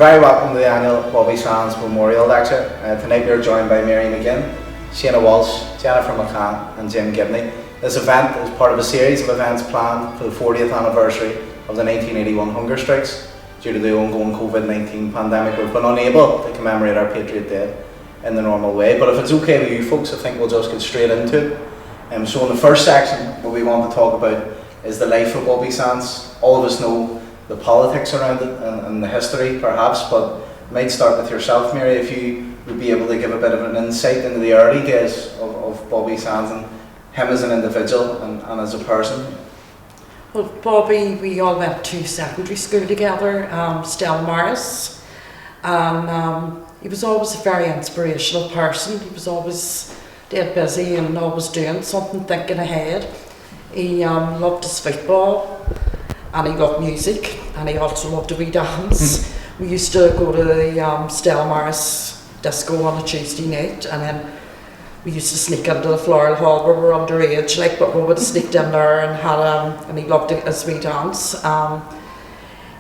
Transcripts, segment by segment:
Very welcome to the annual Bobby Sands Memorial Lecture. Tonight we are joined by Mary McGinn, Shana Walsh, Jennifer McCann and Jim Gibney. This event is part of a series of events planned for the 40th anniversary of the 1981 hunger strikes. Due to the ongoing COVID-19 pandemic, we've been unable to commemorate our Patriot Day in the normal way, but if it's okay with you folks, I think we'll just get straight into it. So in the first section, what we want to talk about is the life of Bobby Sands. All of us know the politics around it and the history perhaps, but I might start with yourself, Mary, if you would be able to give a bit of an insight into the early days of Bobby Sands and him as an individual and as a person. Well, Bobby, we all went to secondary school together, Stella Morris, and he was always a very inspirational person. He was always dead busy and always doing something, thinking ahead. He loved his football, and he loved music, and he also loved to dance. We used to go to the Stella Morris disco on a Tuesday night, and then we used to sneak into the Floral Hall where we were underage, but we would have sneaked in there and had and he loved his wee dance.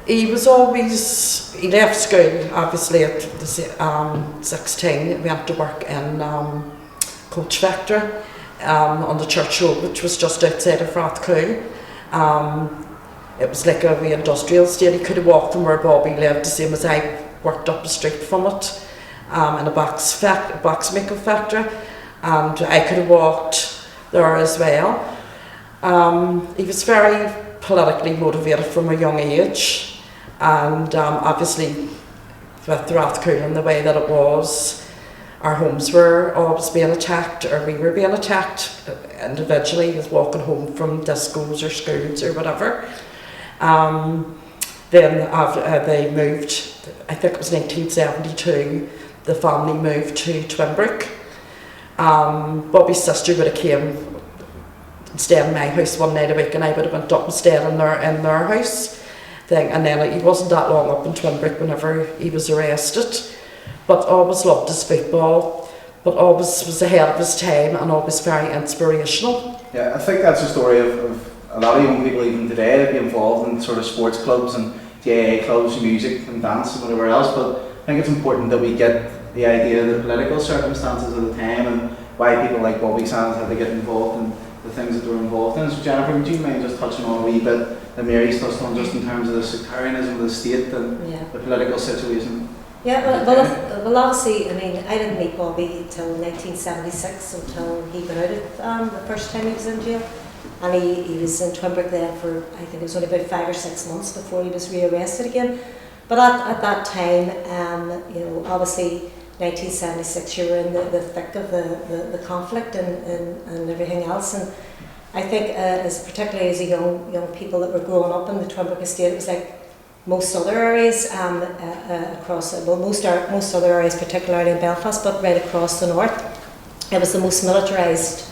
He left school obviously at 16. He went to work in coach factory on the Church Road, which was just outside of Rathcoole. It was like a wee industrial estate. He could have walked from where Bobby lived, the same as I worked up the street from it, in a box making factory, and I could have walked there as well. He was very politically motivated from a young age, and obviously with Rathcoole and the way that it was, our homes were always being attacked, or we were being attacked individually. He was walking home from discos or schools or whatever. Then after they moved, I think it was 1972, the family moved to Twinbrook. Bobby's sister would have came and stayed in my house one night a week, and I would have went up and stayed in their house. And then he wasn't that long up in Twinbrook whenever he was arrested, but always loved his football, but always was ahead of his time and always very inspirational. Yeah, I think that's a story of a lot of young people even today that be involved in sort of sports clubs and GAA clubs, music and dance and whatever else, but I think it's important that we get the idea of the political circumstances of the time and why people like Bobby Sands had to get involved in the things that they were involved in. So Jennifer, would you mind just touching on a wee bit that Mary's touched on, just in terms of the sectarianism of the state and the political situation? Yeah, well obviously, I mean, I didn't meet Bobby till 1976, until he got out of the first time he was in jail. And he was in Twinbrook then for, I think it was only about 5 or 6 months before he was rearrested again. But at that time, obviously 1976, you were in the thick of the conflict and everything else. And I think particularly as a young people that were growing up in the Twinbrook estate, it was like most other areas most other areas, particularly in Belfast, but right across the north. It was the most militarised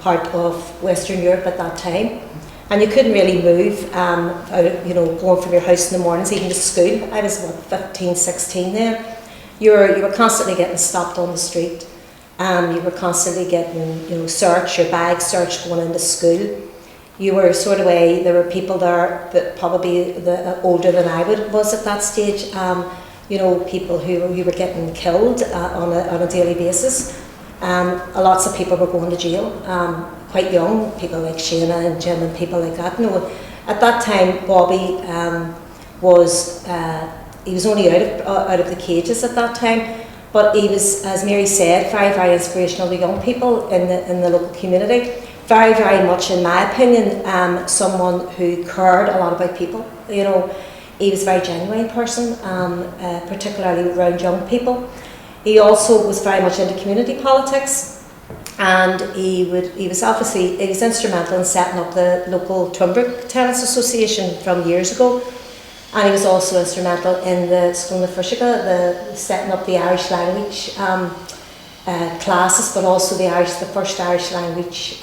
part of Western Europe at that time, and you couldn't really move going from your house in the mornings even to school. I was 15, 16 then. You were constantly getting stopped on the street, you were constantly getting searched, your bag searched going into school. You were sort of there were people there that probably older than I was at that stage, people who were getting killed on a daily basis. Lots of people were going to jail, quite young, people like Shana and Jim and people like that. At that time, Bobby he was only out of the cages at that time, but he was, as Mary said, very, very inspirational to young people in the local community. Very, very much, in my opinion, someone who cared a lot about people. He was a very genuine person, particularly around young people. He also was very much into community politics, and he was instrumental in setting up the local Twinbrook Tenants Association from years ago, and he was also instrumental in the setting up the Irish language classes, but also the first Irish language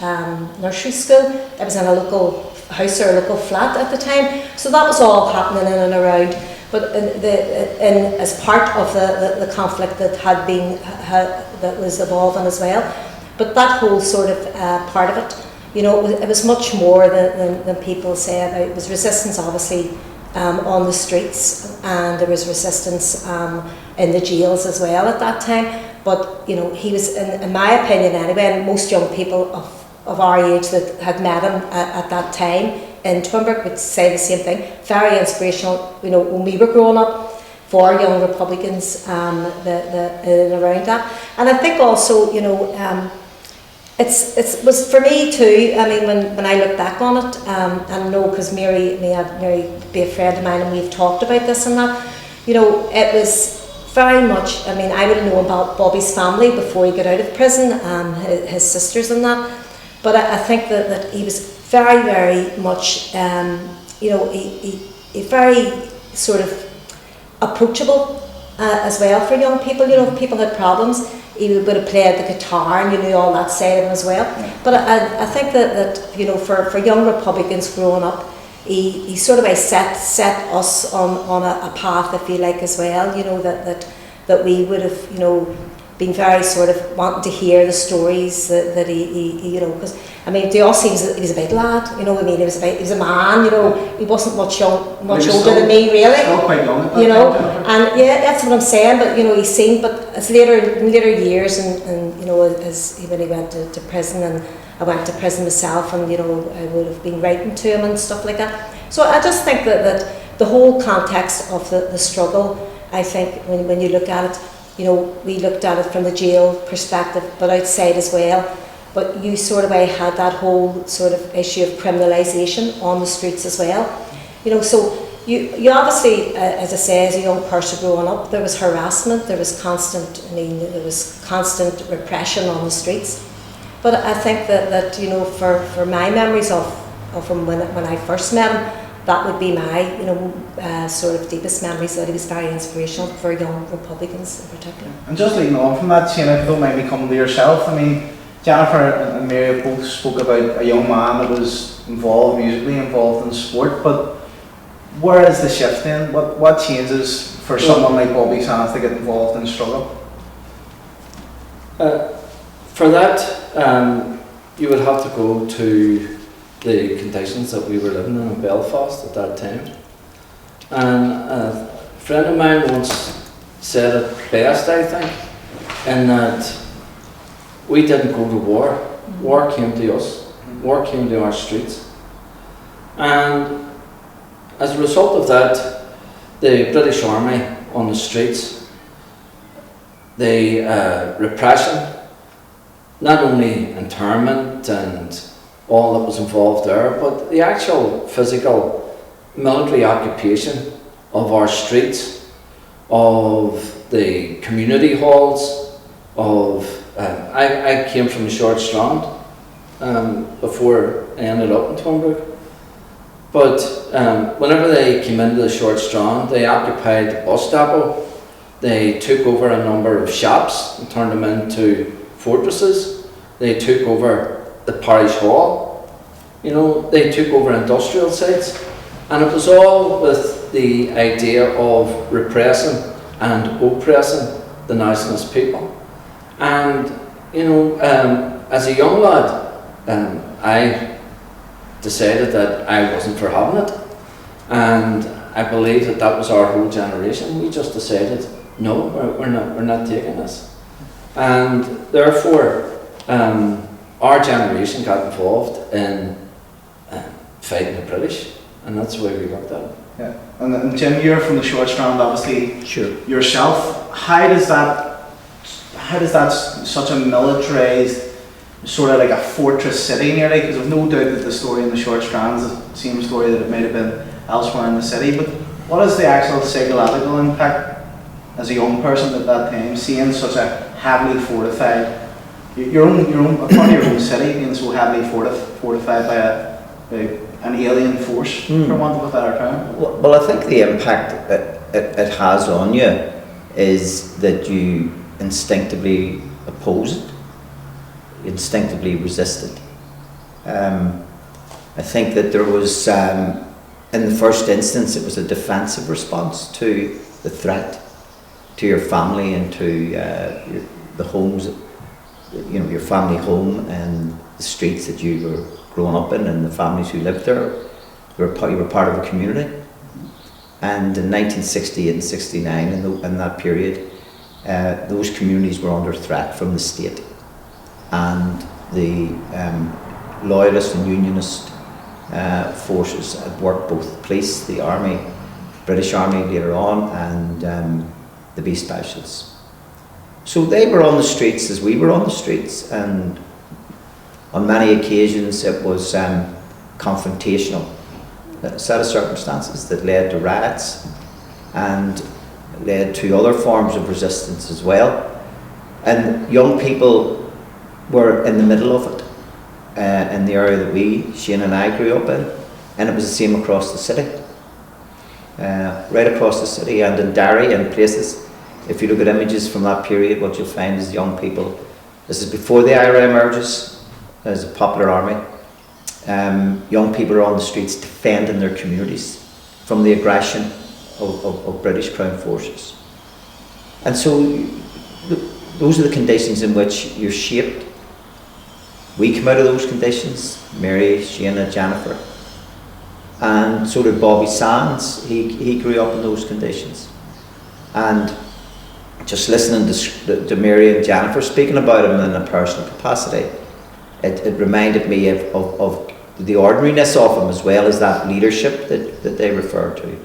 nursery school. It was in a local house or a local flat at the time, so that was all happening in and around. But as part of the conflict that was evolving as well. But that whole sort of part of it it was much more than people say about. It was resistance, obviously, on the streets, and there was resistance in the jails as well at that time. But he was, in my opinion anyway, and most young people of our age that had met him at that time in Twinbrook would say the same thing. Very inspirational, when we were growing up, for young Republicans around that. And I think also, it was for me too. I mean, when I look back on it, and I know because Mary be a friend of mine, and we've talked about this and that. It was very much. I mean, I would have known about Bobby's family before he got out of prison, his sisters and that. But I think that he was very, very much. He very sort of approachable as well for young people. If people had problems, he would have played the guitar, and you knew all that side of him as well. Yeah. But I think that for young Republicans growing up, he sort of set us on a path, if you like, as well. That we would have been very sort of wanting to hear the stories that he because I mean, they all see he was a big lad. I mean, he was a man. He wasn't much older than me, really. Still quite young. And yeah, that's what I'm saying. But he's seen. But as in later years, and as when he went to prison, and I went to prison myself, and I would have been writing to him and stuff like that. So I just think that the whole context of the struggle, I think when you look at it, we looked at it from the jail perspective, but outside as well. But you sort of had that whole sort of issue of criminalisation on the streets as well. So you obviously, as I say, as a young person growing up, there was harassment, there was constant repression on the streets. But I think that for my memories of him when I first met him, that would be my sort of deepest memories, that he was very inspirational for young Republicans in particular. And just leading on from that, Sienna, if you don't mind me coming to yourself, I mean, Jennifer and Mary both spoke about a young man that was musically involved in sport, but where is the shift in? What changes for someone like Bobby Sands to get involved in struggle? For that, you would have to go to the conditions that we were living in Belfast at that time. And a friend of mine once said it best, I think, in that we didn't go to war. War came to us. War came to our streets. And as a result of that, the British Army on the streets, the repression, not only internment and all that was involved there, but the actual physical military occupation of our streets, of the community halls, of I came from the Short Strand before I ended up in Twinbrook. But whenever they came into the Short Strand, they occupied the bus depot. They took over a number of shops and turned them into fortresses. They took over the parish hall. They took over industrial sites. And it was all with the idea of repressing and oppressing the nationalist people. And, as a young lad, I decided that I wasn't for having it. And I believe that was our whole generation. We just decided, no, we're not taking this. And therefore, our generation got involved in fighting the British, and that's the way we looked at it. Yeah, and Jim, you're from the Short Strand, obviously. Sure. Yourself, how does that such a militarised, sort of like a fortress city nearly, because I've no doubt that the story in the Short Strand is the same story that it might have been elsewhere in the city, but what is the actual psychological impact as a young person at that time, seeing such a heavily fortified, your own part of your own city being so heavily fortified by an alien force, for want of a better term? Well, I think the impact it has on you is that you instinctively oppose it, instinctively resist it. I think that there was, in the first instance, it was a defensive response to the threat to your family and to the homes, your family home and the the streets that you were growing up in and the families who lived there. You were part of a community. And in 1968 and 69, in that period, those communities were under threat from the state. And the loyalist and unionist forces at work, both police, the army, British Army later on, and the B Specials. So they were on the streets as we were on the streets, and on many occasions it was confrontational. A set of circumstances that led to riots and led to other forms of resistance as well. And young people were in the middle of it, in the area that Shane and I grew up in, and it was the same across the city. Right across the city and in Derry and places. If you look at images from that period, what you'll find is young people. This is before the IRA emerges as a popular army. Young people are on the streets defending their communities from the aggression of British Crown forces. And so those are the conditions in which you're shaped. We come out of those conditions, Mary, Shana, Jennifer. And so did Bobby Sands. He grew up in those conditions. And just listening to Mary and Jennifer speaking about him in a personal capacity, it reminded me of the ordinariness of him, as well as that leadership that they refer to.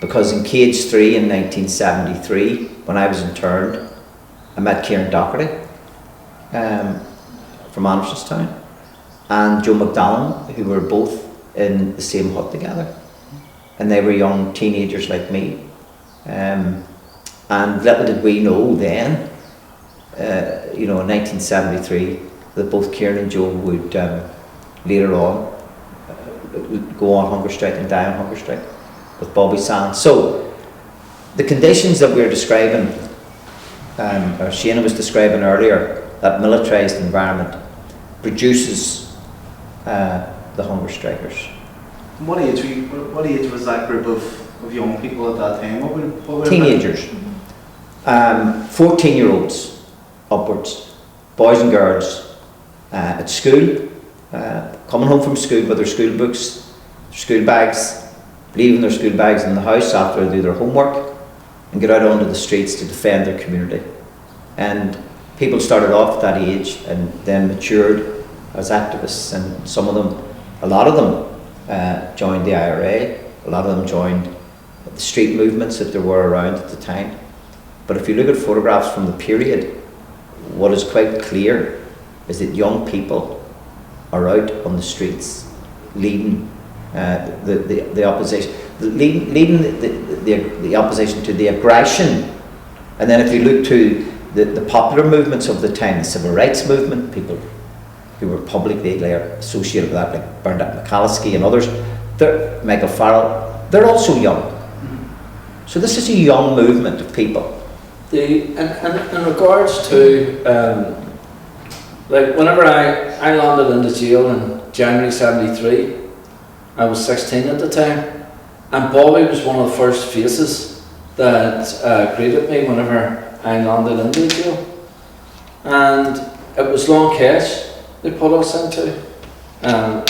Because in Cage 3 in 1973, when I was interned, I met Kieran Doherty from Andersonstown and Joe McDonald, who were both in the same hut together. And they were young teenagers like me. And little did we know then, in 1973, that both Kieran and Joe would later on go on hunger strike and die on hunger strike with Bobby Sands. So the conditions that we're describing, or Shana was describing earlier, that militarised environment produces the hunger strikers. What age was that group of young people at that time? What would Teenagers. 14-year-olds upwards, boys and girls, at school, coming home from school with their school books, their school bags, leaving their school bags in the house after they do their homework, and get out onto the streets to defend their community. And people started off at that age and then matured as activists, and a lot of them joined the IRA, a lot of them joined the street movements that there were around at the time. But if you look at photographs from the period, what is quite clear is that young people are out on the streets leading the opposition, leading the opposition to the aggression. And then if you look to the popular movements of the time, the civil rights movement, people who were publicly associated with that, like Bernadette McCalliskey and others, Michael Farrell, they're also young. So this is a young movement of people. In regards to, whenever I landed into jail in January 73, I was 16 at the time, and Bobby was one of the first faces that greeted me whenever I landed into jail. And it was Long Cash they put us into.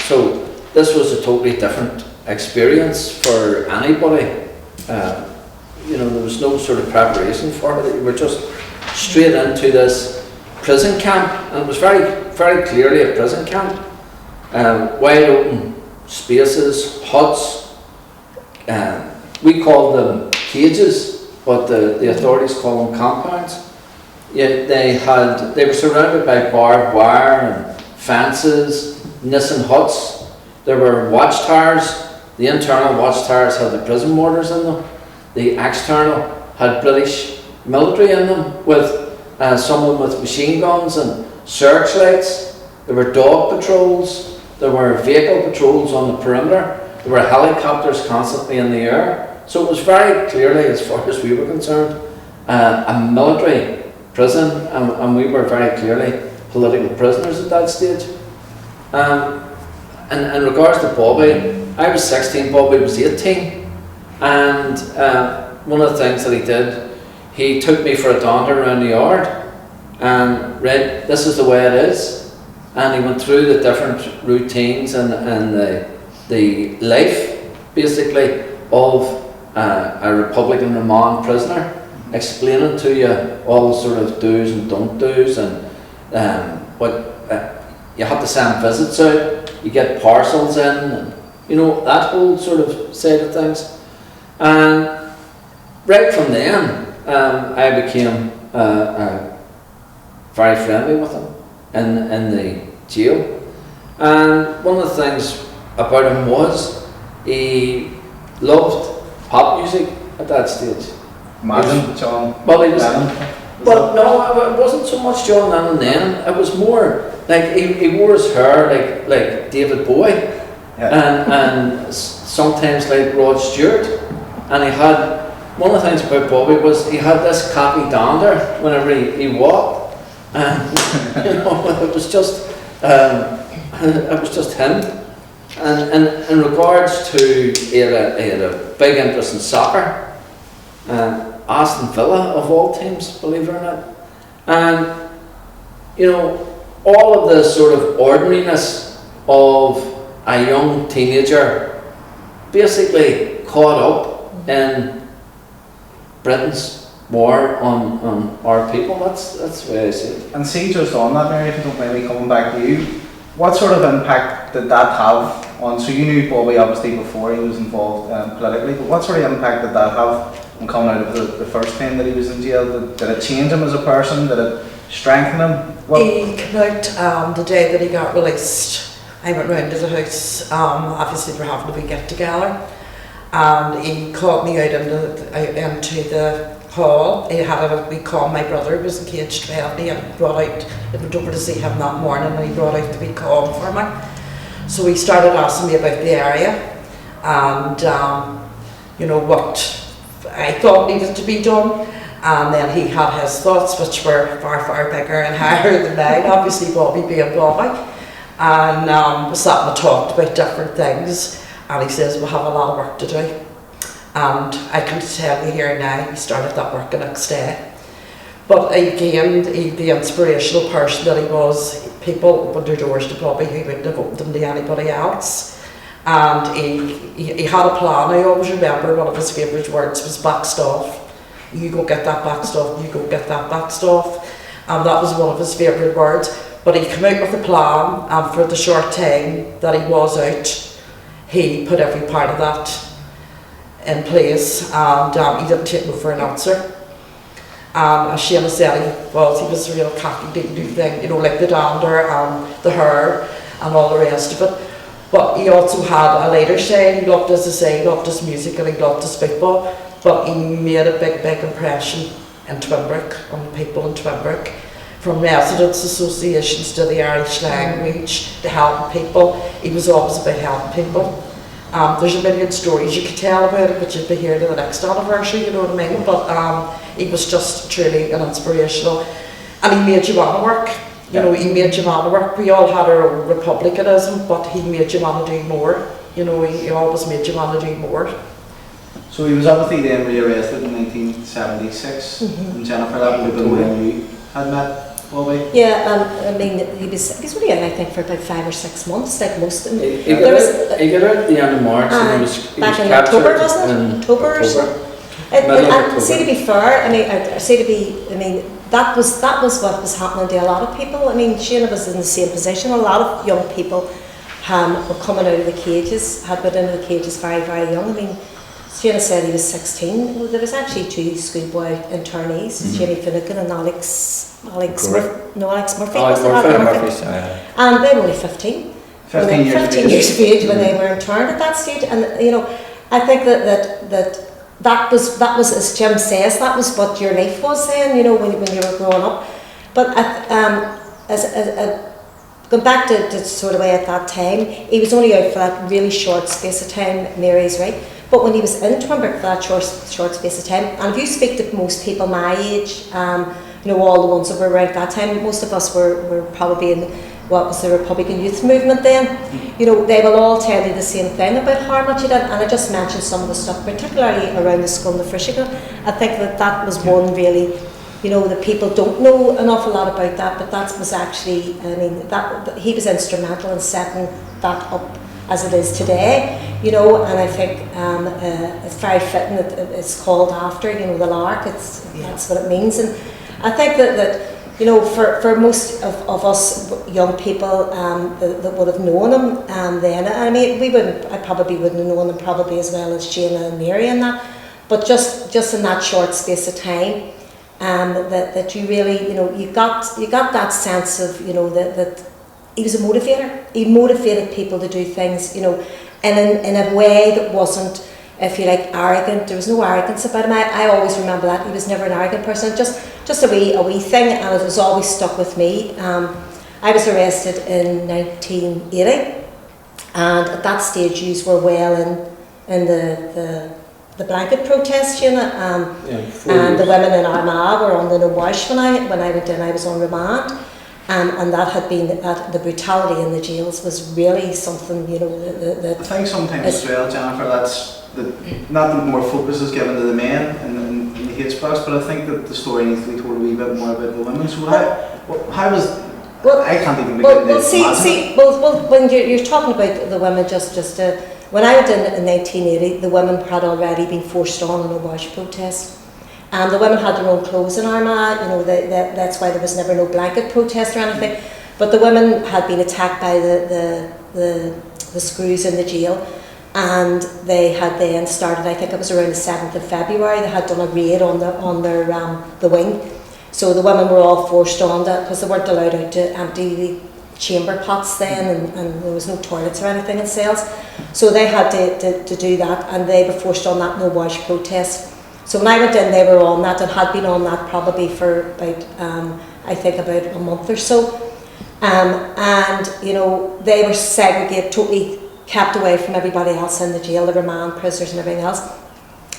So this was a totally different experience for anybody. There was no sort of preparation for it. You were just straight into this prison camp, and it was very, very clearly a prison camp. Wide open spaces, huts. We called them cages, but the authorities call them compounds. Yeah, they were surrounded by barbed wire and fences, nissen huts. There were watchtowers. The internal watchtowers had the prison mortars in them. The external had British military in them, with some of them with machine guns and searchlights. There were dog patrols. There were vehicle patrols on the perimeter. There were helicopters constantly in the air. So it was very clearly, as far as we were concerned, a military prison, and we were very clearly political prisoners at that stage. And in regards to Bobby, I was 16, Bobby was 18. And one of the things that he did, he took me for a daunder around the yard and read, "This is the way it is." and he went through the different routines and the life, basically, of a Republican remand prisoner, explaining to you all sort of do's and don't do's, and what you have to send visits out, you get parcels in, and you know, that whole sort of side of things. And right from then, I became very friendly with him in the jail. And one of the things about him was he loved pop music at that stage. Imagine John Well, he was. Lennon. Well, no, it wasn't so much John Lennon then. It was more like he wore his hair like David Bowie, and sometimes like Rod Stewart. And he had, one of the things about Bobby was he had this cocky dander whenever he walked, and you know, it was just him. And in regards to, he had a big interest in soccer. Aston Villa of all teams, believe it or not, and you know, all of the sort of ordinariness of a young teenager basically caught up in Britain's war on our people. That's the way I see it. And see, just on that, Mary, if you don't mind me coming back to you, what sort of impact did that have on, so you knew Bobby obviously before he was involved politically, but what sort of impact did that have on coming out of the first time that he was in jail? Did it change him as a person? Did it strengthen him? He came out the day that he got released. I went round to the house, obviously we were having a wee get together, and he called me out into the hall. He had a wee call, my brother was engaged to help me, and he brought out, I went over to see him that morning, and he brought out the wee call for me. So he started asking me about the area, and you know, what I thought needed to be done, and then he had his thoughts, which were far, far bigger and higher than mine, obviously Bobby being Bobby, and we sat and talked about different things, and he says, we'll have a lot of work to do, and I can tell you here now, he started that work the next day. But again, the inspirational person that he was, people opened their doors to Bobby who wouldn't have opened them to anybody else. And he had a plan. I always remember one of his favourite words was back stuff. You go get that back stuff, you go get that back stuff. And that was one of his favourite words. But he came out with a plan, and for the short time that he was out, he put every part of that in place, and he didn't take no for an answer. As Shana said, he was a real cocky, didn't do thing, you know, like the dander and the hair and all the rest of it. But he also had a later side. He loved, as I say, he loved his music and he loved his football, but he made a big, big impression in Twinbrook, on the people in Twinbrook, from residents' associations to the Irish language, to helping people. He was always about helping people. There's a million stories you could tell about it, but you'd be here to the next anniversary, you know what I mean? But he was just truly an inspirational, and he made you want to work. You know, he made you want to work. We all had our own republicanism, but he made you want to do more. You know, he always made you want to do more. So he was obviously then rearrested in 1976, and Jennifer, that would have been when you had met Bobby? Yeah, I mean, he was only in, I think, for about 5 or 6 months, like most of them. He got out at the end of March, and he was back in captured October, wasn't it? in October or so. And see, to be fair, that was what was happening to a lot of people. I mean, Shana was in the same position. A lot of young people were coming out of the cages, had been into the cages very, very young. I mean, Shana said he was 16. Well, there was actually 2 schoolboy internees, Jamie Finnegan and Alex Murphy. And they were only 15. 15 years of age when they were interned at that stage. And you know, I think that was, as Jim says, that was what your life was then, you know, when you were growing up. But going back to sort of way at that time, he was only out for that really short space of time, Mary's right. But when he was in Twinbrook for that short space of time, and if you speak to most people my age, you know, all the ones that were around at that time, most of us were probably in what was the Republican Youth Movement then. You know, they will all tell you the same thing about how much he did, and I just mentioned some of the stuff, particularly around the school in the Frishigan. I think that was one really you know, the people don't know an awful lot about that, but that was actually, I mean, that he was instrumental in setting that up as it is today, you know, and I think it's very fitting that it's called after, you know, the lark. That's what it means, and I think that you know, for most of us young people that would have known him then, I mean, I probably wouldn't have known him probably as well as Shana and Mary and that, but just in that short space of time, that you really, you know, you got that sense of, you know, that he was a motivator. He motivated people to do things, you know, in a way that wasn't, if you like, arrogant. There was no arrogance about him. I always remember that. He was never an arrogant person. Just a wee thing, and it was always stuck with me. I was arrested in 1980, and at that stage, you were well in the blanket protest, you know, and the women in Armagh were on the no wash when I went in. I was on remand. And that had been the brutality in the jails was really something, you know. I think sometimes as well, Jennifer, that's not that more focus is given to the men in the hate specs, but I think that the story needs to be told a wee bit more about the women. So how was? Well, I can't even begin to imagine. Well, when you're talking about the women, when I went in 1980, the women had already been forced on a no wash protest. And the women had their own clothes in Armagh, you know, that's why there was never no blanket protest or anything. But the women had been attacked by the screws in the jail, and they had then started, I think it was around the 7th of February, they had done a raid on the wing. So the women were all forced on that because they weren't allowed out to empty the chamber pots then, and there was no toilets or anything in cells. So they had to do that, and they were forced on that no wash protest. So when I went in, they were on that and had been on that probably for about, I think about a month or so. And, you know, they were segregated, totally kept away from everybody else in the jail, the remand prisoners and everything else.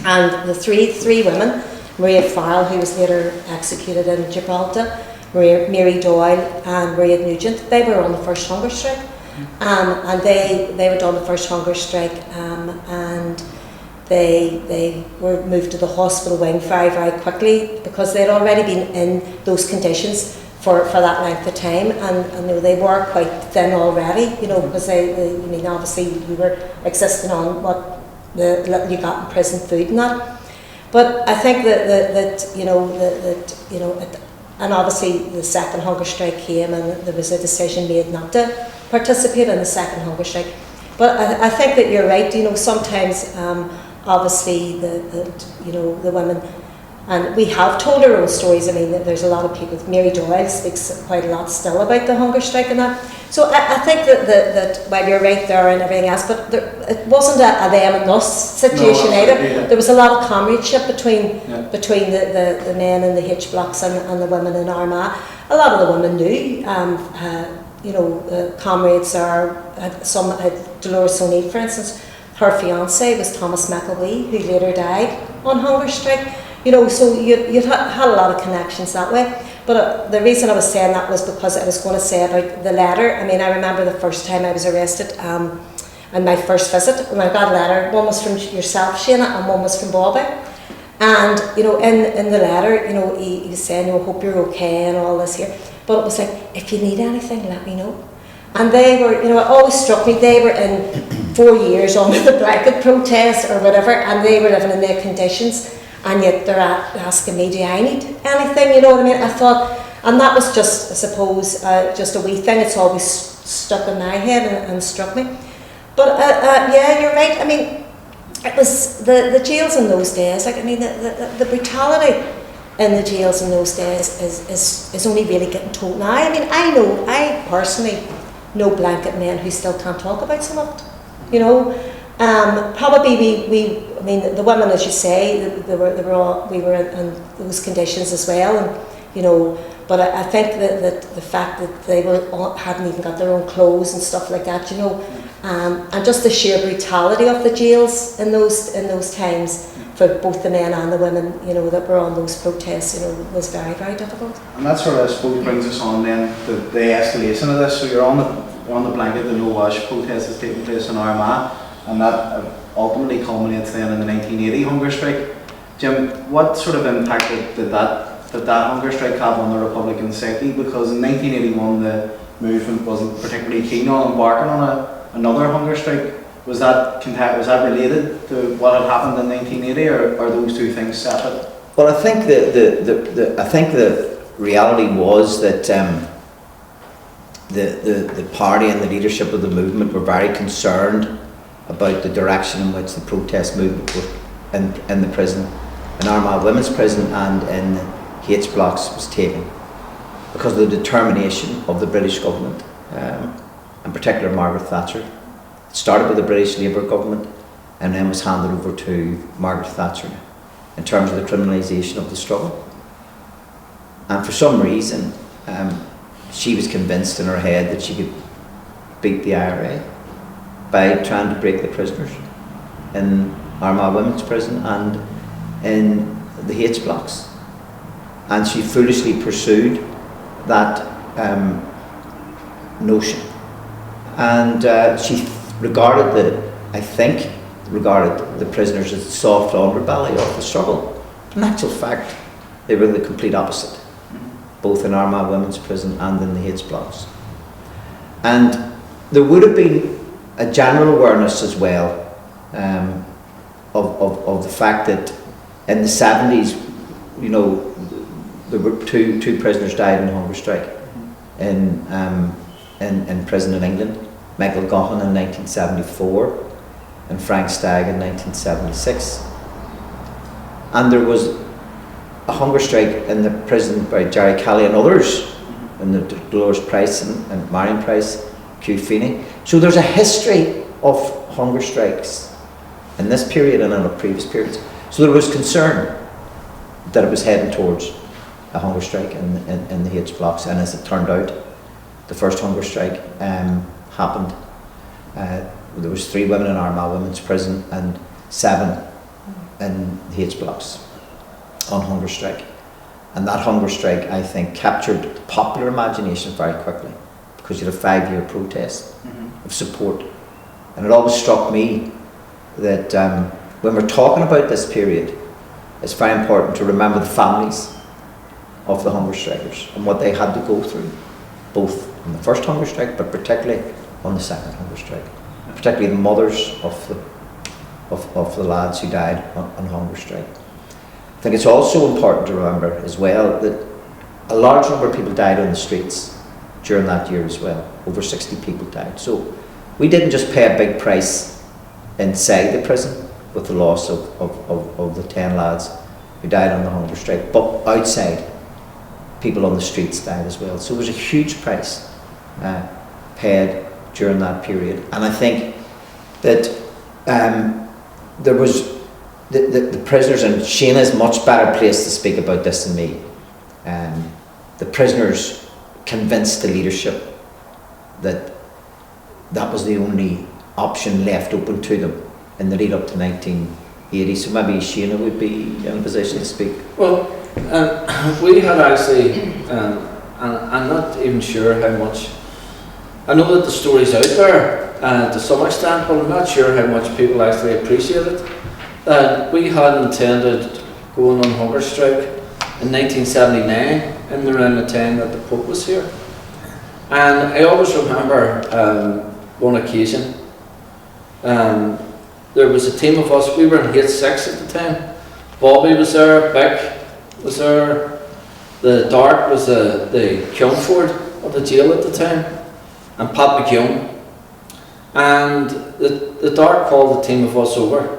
And the three women, Maria Farrell, who was later executed in Gibraltar, Mary Doyle and Maria Nugent, they were on the first hunger strike. And they were on the first hunger strike, and they were moved to the hospital wing very, very quickly because they'd already been in those conditions for that length of time, and you know, they were quite thin already, you know, because I mean, obviously you were existing on what the little you got in prison food and that. But I think that you know, and obviously the second hunger strike came, and there was a decision made not to participate in the second hunger strike. But I think that you're right, you know, sometimes obviously the women, and we have told our own stories. I mean, there's a lot of people. Mary Doyle speaks quite a lot still about the hunger strike and that. So I think that while you're right there and everything else, but it wasn't a them and us situation either. Yeah. There was a lot of comradeship between the men in the H blocks and the women in Armagh. A lot of the women knew. You know, comrades some had Dolores O'Neill, for instance. Her fiancé was Thomas McElwee, who later died on hunger strike. You know, so you'd had a lot of connections that way. But the reason I was saying that was because I was going to say about the letter. I mean, I remember the first time I was arrested, and my first visit, when I got a letter, one was from yourself, Shana, and one was from Bobby. And, you know, in the letter, you know, he was saying, you know, hope you're okay and all this here. But it was like, if you need anything, let me know. And they were, you know, it always struck me, they were in 4 years under the blanket protest or whatever, and they were living in their conditions, and yet they're asking me, do I need anything, you know what I mean? I thought, and that was just, I suppose, just a wee thing. It's always stuck in my head and struck me. But yeah, you're right. I mean, it was the jails in those days, like, I mean, the brutality in the jails in those days is only really getting told now. I mean, I personally know blanket men who still can't talk about some of it, you know. Probably I mean, the women, as you say, we were in those conditions as well, and you know. But I think that the fact that they hadn't even got their own clothes and stuff like that, you know, and just the sheer brutality of the jails in those times for both the men and the women, you know, that were on those protests, you know, was very, very difficult. And that sort of, I suppose, brings us on then the escalation of this. So you're on the blanket, the no wash protest is taking place in Armagh, and that ultimately culminates then in the 1980 hunger strike. Jim, what sort of impact did that that hunger strike had on the Republican psyche, because in 1981 the movement wasn't particularly keen on embarking on another hunger strike. Was that related to what had happened in 1980, or are those two things separate? Well, I think the reality was that the party and the leadership of the movement were very concerned about the direction in which the protest movement was in the prison, in Armagh Women's Prison and in the H blocks was taken, because of the determination of the British government, in particular Margaret Thatcher. It started with the British Labour government and then was handed over to Margaret Thatcher in terms of the criminalisation of the struggle. And for some reason, she was convinced in her head that she could beat the IRA by trying to break the prisoners in Armagh Women's Prison and in the H blocks. And she foolishly pursued that notion. And she regarded the prisoners as the soft underbelly of the struggle. In actual fact, they were the complete opposite, both in Armagh Women's Prison and in the H blocks. And there would have been a general awareness as well of the fact that in the 70s, you know, there were two prisoners died in a hunger strike in prison in England. Michael Gaughan in 1974 and Frank Stagg in 1976. And there was a hunger strike in the prison by Jerry Kelly and others, and the Dolores Price and Marion Price, Q Féin. So there's a history of hunger strikes in this period and in the previous periods. So there was concern that it was heading towards a hunger strike in the H blocks, and as it turned out, the first hunger strike happened. There was 3 women in Armagh Women's Prison and 7 in the H blocks on hunger strike. And that hunger strike, I think, captured the popular imagination very quickly, because you had a 5-year protest of support. And it always struck me that when we're talking about this period, it's very important to remember the families of the hunger strikers and what they had to go through, both on the first hunger strike, but particularly on the second hunger strike, particularly the mothers of the lads who died on hunger strike. I think it's also important to remember as well that a large number of people died on the streets during that year as well. Over 60 people died. So we didn't just pay a big price inside the prison with the loss of the 10 lads who died on the hunger strike, but outside, people on the streets died as well. So there was a huge price paid during that period. And I think that there was the prisoners, and Shane is much better placed to speak about this than me. The prisoners convinced the leadership that that was the only option left open to them in the lead up to 1980. So maybe Shane would be in a position to speak. Well, we had actually, and I'm not even sure how much, I know that the story's out there to some extent, but I'm not sure how much people actually appreciate it. We had intended going on hunger strike in 1979 in the around the time that the Pope was here. And I always remember one occasion, there was a team of us, we were in H6 at the time. Bobby was there, Beck was there, the Dart was the Kilnford of the jail at the time, and Pat McKeown. And the Dart called the team of us over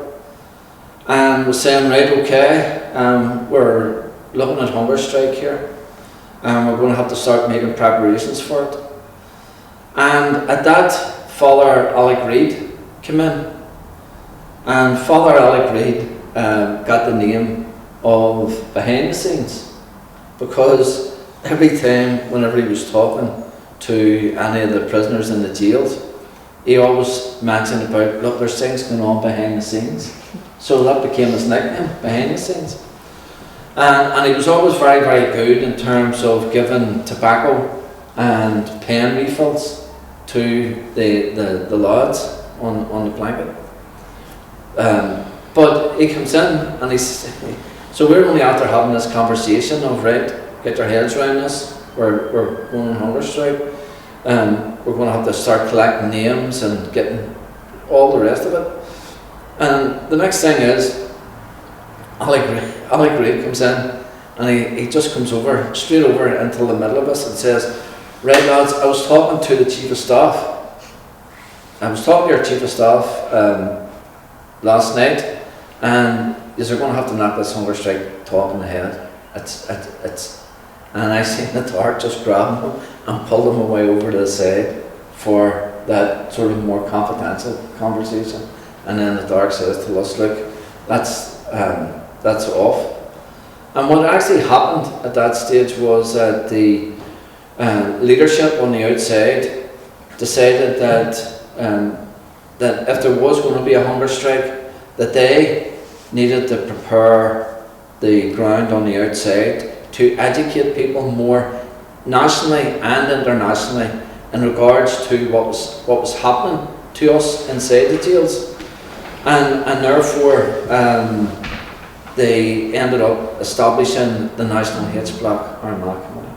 and was saying, right, okay, we're looking at hunger strike here, and we're going to have to start making preparations for it. And at that, Father Alec Reid came in, and Father Alec Reid got the name of behind the scenes, because every time whenever he was talking to any of the prisoners in the jails, he always mentioned about, look, there's things going on behind the scenes. So that became his nickname, behind the scenes. And he was always very, very good in terms of giving tobacco and pen refills to the lads on the blanket. But he comes in and So we're only after having this conversation of, right, get your heads around this, we're going on hunger strike, we're going to have to start collecting names and getting all the rest of it. And the next thing is, Alec Reid comes in, and he just comes straight over into the middle of us and says, right lads, I was talking to the Chief of Staff. I was talking to your Chief of Staff last night, and you're going to have to knock this hunger strike talk in the head. And I seen the Dark just grab him and pull him away over to the side for that sort of more confidential conversation. And then the Dark says to us, look, that's off. And what actually happened at that stage was that the leadership on the outside decided that if there was going to be a hunger strike, that they needed to prepare the ground on the outside to educate people more nationally and internationally in regards to what was happening to us inside the jails, and therefore they ended up establishing the National Hate Block Armagh Committee.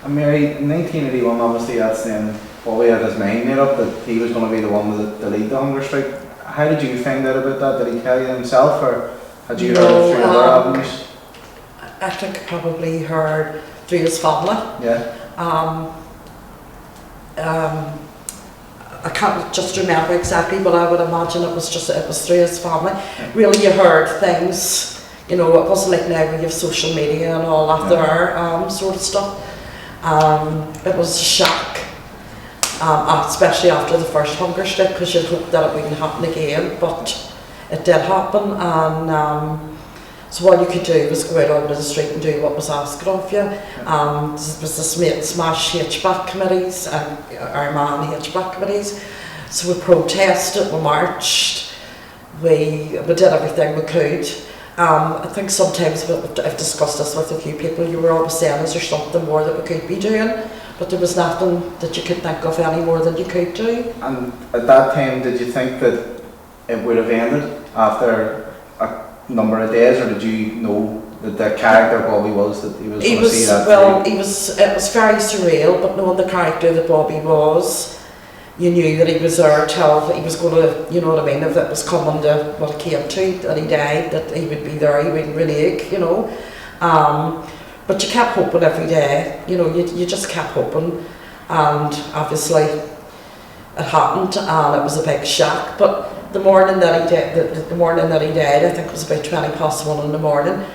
And Mary, in 1981, obviously that's then Bobby had his mind made up that he was going to be the one to lead the hunger strike. How did you find out about that? Did he tell you himself, or had you heard through other avenues? I think I probably heard through his family. Yeah. I can't just remember exactly, but I would imagine it was through his family. Yeah. Really, you heard things, you know, it wasn't like now we have social media and all that there sort of stuff. It was a shock, especially after the first hunger strike, because you'd hope that it wouldn't happen again, but it did happen. And so all you could do was go out onto the street and do what was asked of you. There was the smash HBAC committees and Armagh HBAC committees. So we protested, we marched, we did everything we could. I think sometimes I've discussed this with a few people, you were always saying, is there something more that we could be doing? But there was nothing that you could think of any more than you could do. And at that time, did you think that it would have ended after a number of days, or did you know that the character Bobby was, that he was going to see that? Well, it was very surreal, but knowing the character that Bobby was, you knew that he was there till he was going to, you know what I mean, if it was coming to what it came to, and he died, that he would be there, he wouldn't renege, you know. But you kept hoping every day, you know, you just kept hoping, and obviously it happened, and it was a big shock. But the morning that he died, I think it was about 1:20 in the morning,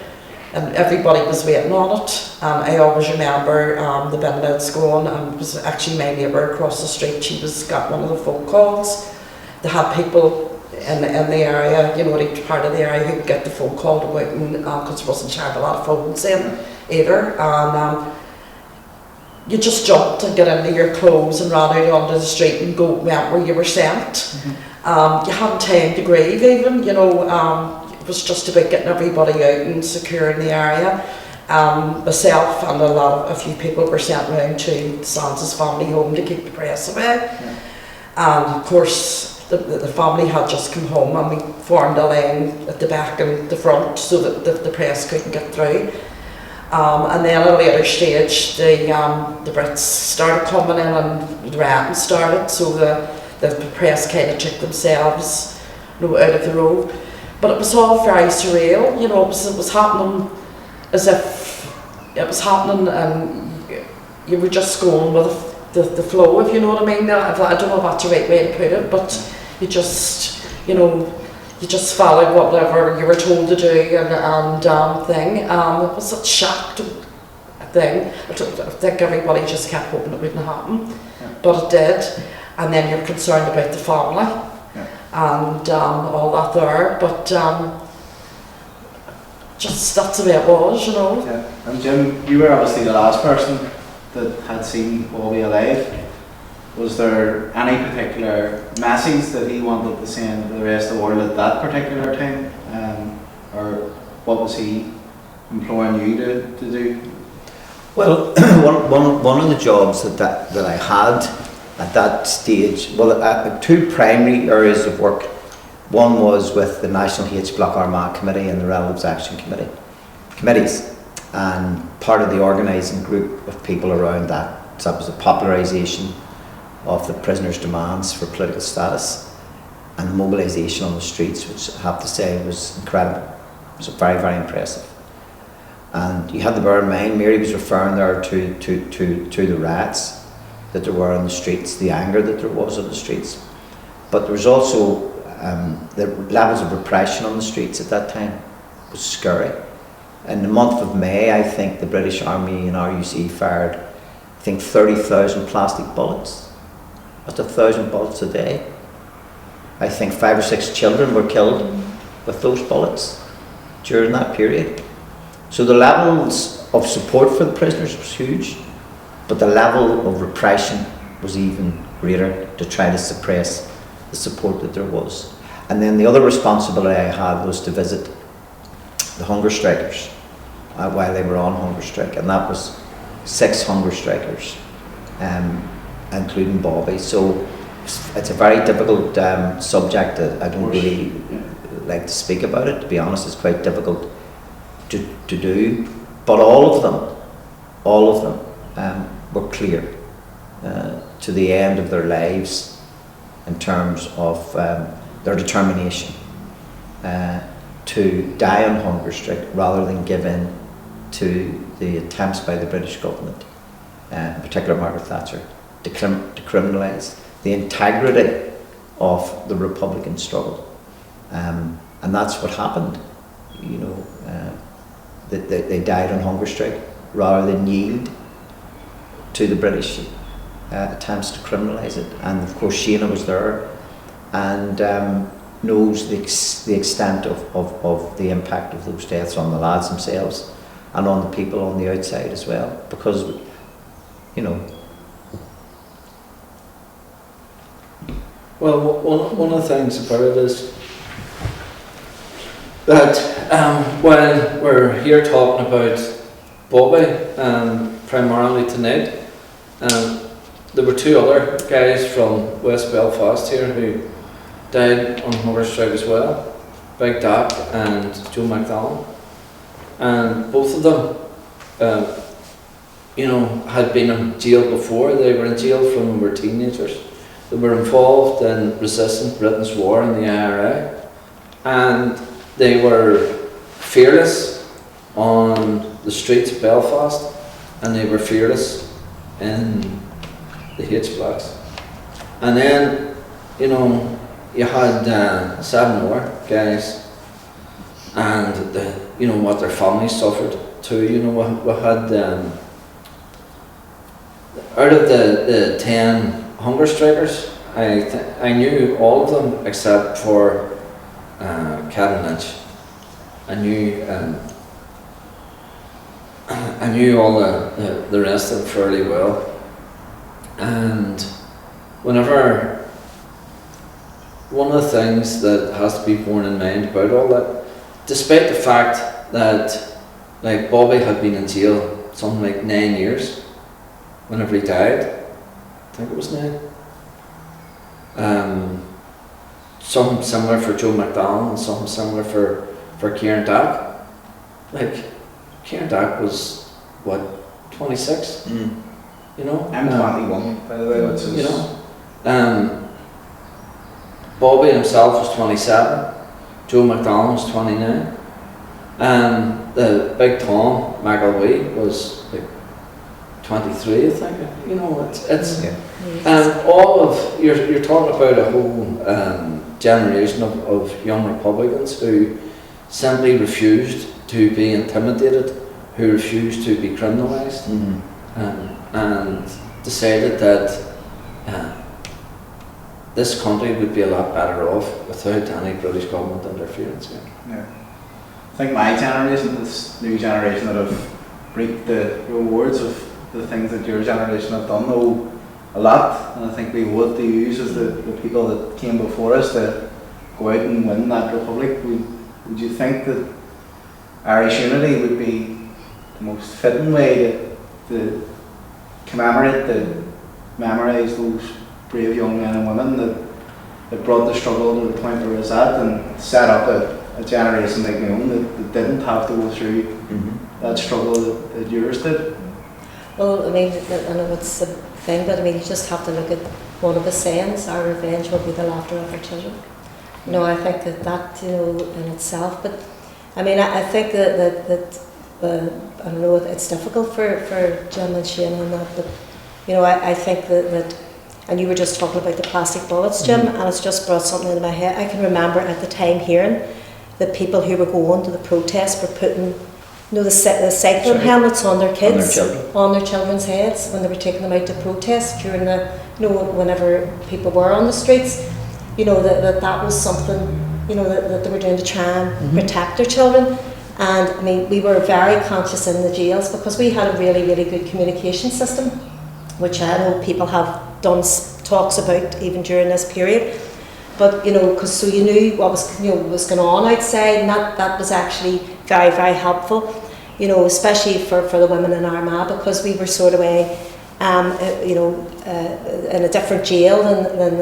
and everybody was waiting on it. And I always remember the bin lids going, and it was actually my neighbour across the street. She got one of the phone calls. They had people in the area, you know, each part of the area who would get the phone call to go out, because there wasn't a lot of phones in either. And you just jumped and got into your clothes and ran out onto the street and went where you were sent. Mm-hmm. You hadn't time to grieve even, you know. It was just about getting everybody out and securing the area. Myself and a few people were sent round to Sansa's family home to keep the press away. Yeah. And of course the family had just come home, and we formed a line at the back and the front so that the press couldn't get through. And then at a later stage the Brits started coming in and the rioting started, so the press kind of took themselves, you know, out of the road. But it was all very surreal, you know, it was happening as if it was happening and you were just going with the flow, if you know what I mean. I don't know if that's the right way to put it, but you just, you know, you just followed whatever you were told to do and thing. It was such a shock thing. I think everybody just kept hoping it wouldn't happen, but it did. And then you're concerned about the family and all that there, but just that's the way it was, you know. Yeah. And Jim, you were obviously the last person that had seen Bobby alive. Was there any particular message that he wanted to send to the rest of the world at that particular time, or what was he imploring you to do? Well, one of the jobs that I had at that stage, well, two primary areas of work One was with the National H Block Armagh Committee and the Relatives Action Committees, and part of the organising group of people around that. So that was the popularisation of the prisoners' demands for political status and the mobilisation on the streets, which I have to say was incredible. It was very, very impressive. And you had to bear in mind, Mary was referring there to the riots that there were on the streets, the anger that there was on the streets. But there was also the levels of repression on the streets at that time was scary. In the month of May, I think the British Army and RUC fired, I think, 30,000 plastic bullets. That's 1,000 bullets a day. I think 5 or 6 children were killed with those bullets during that period. So the levels of support for the prisoners was huge, but the level of repression was even greater to try to suppress the support that there was. And then the other responsibility I had was to visit the hunger strikers while they were on hunger strike, and that was 6 hunger strikers, including Bobby. So it's a very difficult subject that I don't really like to speak about it. To be honest, it's quite difficult to do. But all of them were clear to the end of their lives in terms of their determination to die on hunger strike rather than give in to the attempts by the British government, in particular Margaret Thatcher, to criminalise the integrity of the Republican struggle. And that's what happened. You know, they died on hunger strike rather than yield to the British attempts to criminalise it. And of course Shana was there and knows the extent of the impact of those deaths on the lads themselves and on the people on the outside as well, because, you know. Well, one of the things about it is that while we're here talking about Bobby primarily tonight, there were 2 other guys from West Belfast here who died on hunger strike as well, Big Doc and Joe McDonald, and both of them, you know, had been in jail before. They were in jail from when they were teenagers. They were involved in resisting Britain's war in the IRA, and they were fearless on the streets of Belfast, and they were fearless in the H blocks. And then, you know, you had 7 more guys, and you know what their families suffered too. You know, we had out of the 10 hunger strikers, I knew all of them except for Kevin Lynch. I knew all the rest of them fairly well, and whenever one of the things that has to be borne in mind about all that, despite the fact that like Bobby had been in jail something like 9 years whenever he died, I think it was 9. Something similar for Joe McDonald and something similar for Kieran Dack. Like Kieran Dack was what, 26? You know? I'm 21, by the way, which is... You know? Bobby himself was 27, Joe McDonald was 29, and the big Tom McElwee was like 23, I think. You know, it's all of you're talking about a whole generation of young Republicans who simply refused to be intimidated, who refused to be criminalised, and decided that this country would be a lot better off without any British government interference. Yeah. I think my generation, this new generation that have reaped the rewards of the things that your generation have done, know a lot, and I think we would to use as the people that came before us to go out and win that republic. Would you think that Irish unity would be the most fitting way to commemorate, to memorise those brave young men and women that it brought the struggle to the point where it's at and set up a generation like my own that didn't have to go through that struggle that yours did. Well, I mean, I know it's a thing, but I mean, you just have to look at one of the sayings: "Our revenge will be the laughter of our children." You know, I think that you know in itself. But I mean, I think that I don't know, it's difficult for Jim and Shane on that. But you know, I think that and you were just talking about the plastic bullets, Jim, and it's just brought something into my head. I can remember at the time hearing that people who were going to the protest were putting, you know, the cycling helmets on their kids, on their children's heads when they were taking them out to protest during the, you know, whenever people were on the streets. You know, that was something, you know, that they were doing to try and protect their children. And I mean, we were very conscious in the jails because we had a really, really good communication system, which I know people have done talks about even during this period. But you know, because so you knew what was, you know, was going on outside, and that was actually very, very helpful. You know, especially for the women in Armagh, because we were sort of you know, in a different jail than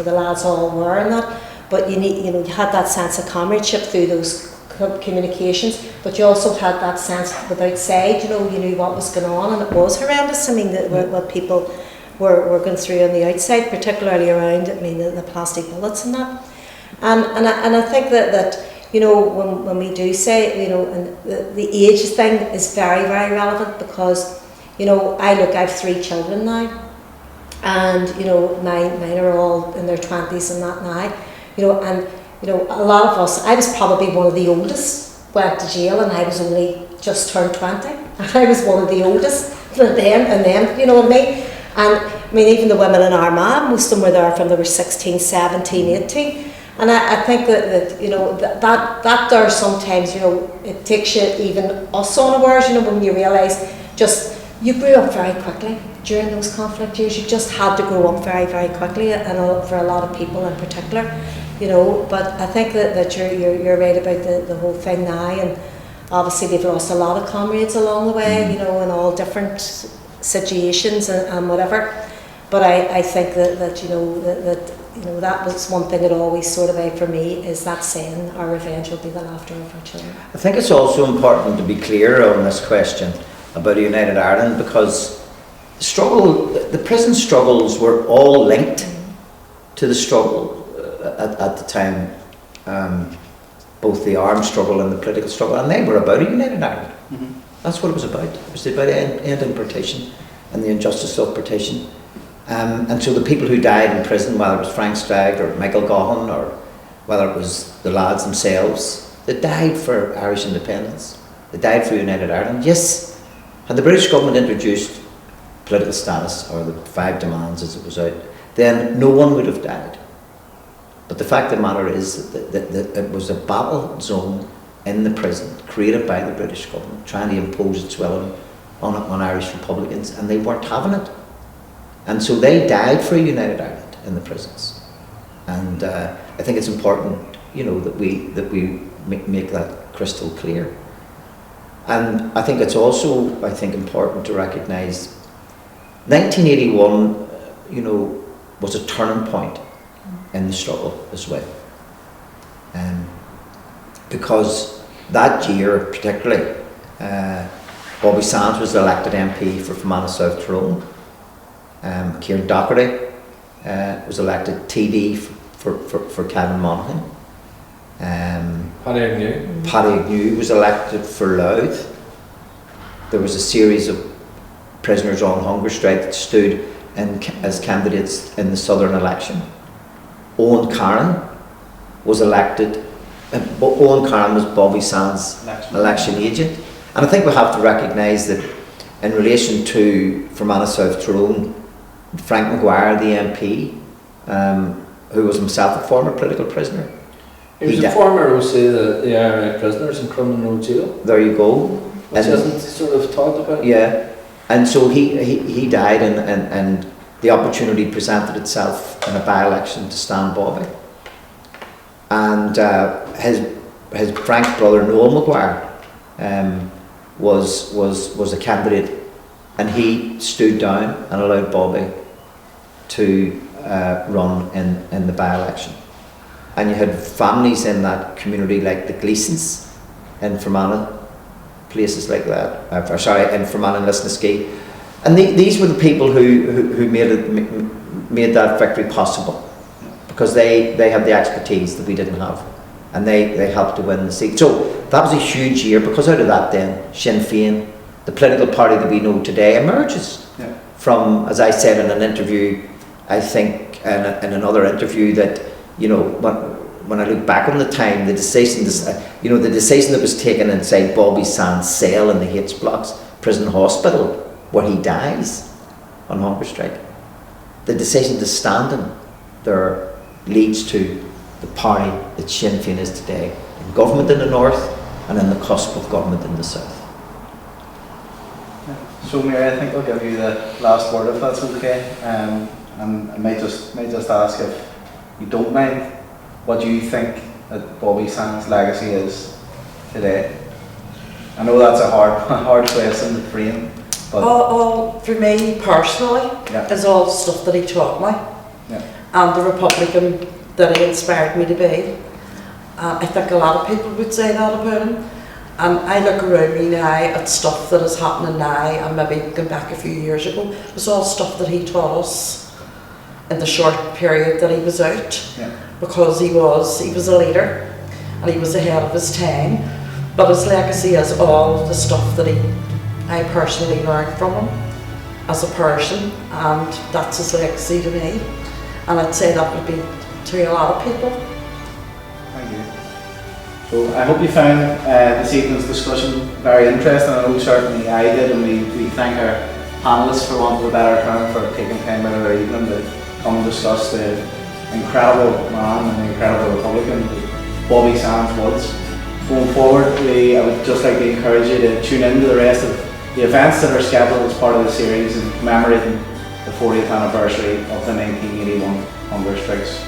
the lads all were and that. But you know, you had that sense of comradeship through those communications, but you also had that sense with outside, you know, you knew what was going on, and it was horrendous. I mean, what people were going through on the outside, particularly around, I mean, the plastic bullets and that. And I think that you know, when we do say, you know, and the age thing is very, very relevant, because, you know, I have 3 children now, and, you know, mine are all in their 20s and that now, you know, and, you know, a lot of us, I was probably one of the oldest, went to jail, and I was only just turned 20, and I was one of the oldest, and then, you know what I mean? And, I mean, even the women in Armagh, most of them were there from they were 16, 17, 18, and I think that you know, that there sometimes, you know, it takes you, even us unawares, you know, when you realise just, you grew up very quickly during those conflict years. You just had to grow up very, very quickly, and for a lot of people in particular, you know. But I think that you're right about the whole thing now, and obviously they've lost a lot of comrades along the way, you know, in all different situations and whatever. But I think that you know, that you know, that was one thing that always sort of out for me, is that saying, "Our revenge will be the laughter of our children." I think it's also important to be clear on this question about a united Ireland, because the prison struggles were all linked to the struggle at the time, both the armed struggle and the political struggle, and they were about a united Ireland. That's what it was about. It was about ending partition and the injustice of partition. And so the people who died in prison, whether it was Frank Stagg or Michael Gaughan, or whether it was the lads themselves, they died for Irish independence. They died for united Ireland. Yes, had the British government introduced political status, or the 5 demands as it was out, then no one would have died. But the fact of the matter is that it was a battle zone in the prison, created by the British government, trying to impose its will on Irish Republicans, and they weren't having it. And so they died for a united Ireland in the prisons. And I think it's important, you know, that we make that crystal clear. And I think it's also, important to recognise 1981, you know, was a turning point in the struggle as well. Because that year particularly, Bobby Sands was elected MP for Fermanagh South Tyrone. Kieran Doherty was elected TD for Kevin Monaghan. Paddy Agnew was elected for Louth. There was a series of prisoners on hunger strike that stood as candidates in the southern election. Owen Caron was elected. Owen Caron was Bobby Sands' election agent. And I think we have to recognise that in relation to Fermanagh South Tyrone, Frank Maguire, the MP, who was himself a former political prisoner. He was a former OC, the IRA prisoners in Crumlin Road Jail. There you go. Which isn't sort of talked about. Yeah, and so he died, and the opportunity presented itself in a by-election to stand Bobby. And his Frank's brother Noel Maguire was a candidate, and he stood down and allowed Bobby to run in the by-election. And you had families in that community like the Gleasons in Fermanagh, places like that, in Fermanagh and Lisnaskea. And these were the people who made that victory possible, because they had the expertise that we didn't have, and they helped to win the seat. So that was a huge year, because out of that then, Sinn Féin, the political party that we know today, emerges from, as I said in an interview, I think in another interview, that, you know, when I look back on the time, the decision that was taken inside Bobby Sands' cell in the H Blocks prison hospital, where he dies on hunger strike, the decision to stand him there leads to the party that Sinn Féin is today, in government in the north and in the cusp of government in the south. So Mary, I think I'll give you the last word if that's okay. And I might just ask, if you don't mind, what do you think that Bobby Sands' legacy is today? I know that's a hard question to frame, but all for me personally is all the stuff that he taught me, and the Republican that he inspired me to be. I think a lot of people would say that about him. And I look around me now at stuff that is happening now, and maybe going back a few years ago, it was all stuff that he taught us in the short period that he was out, because he was a leader and he was ahead of his time. But his legacy is all the stuff that I personally learned from him as a person, and that's his legacy to me. And I'd say that would be to a lot of people. Thank you. So I hope you found this evening's discussion very interesting. I know certainly I did, and we thank our panellists, for want of a better term, for taking time out of their evening to come and discuss the incredible man and the incredible Republican Bobby Sands was. Going forward, I would just like to encourage you to tune in to the rest of the events that are scheduled as part of the series in commemorating the 40th anniversary of the 1981 hunger strikes.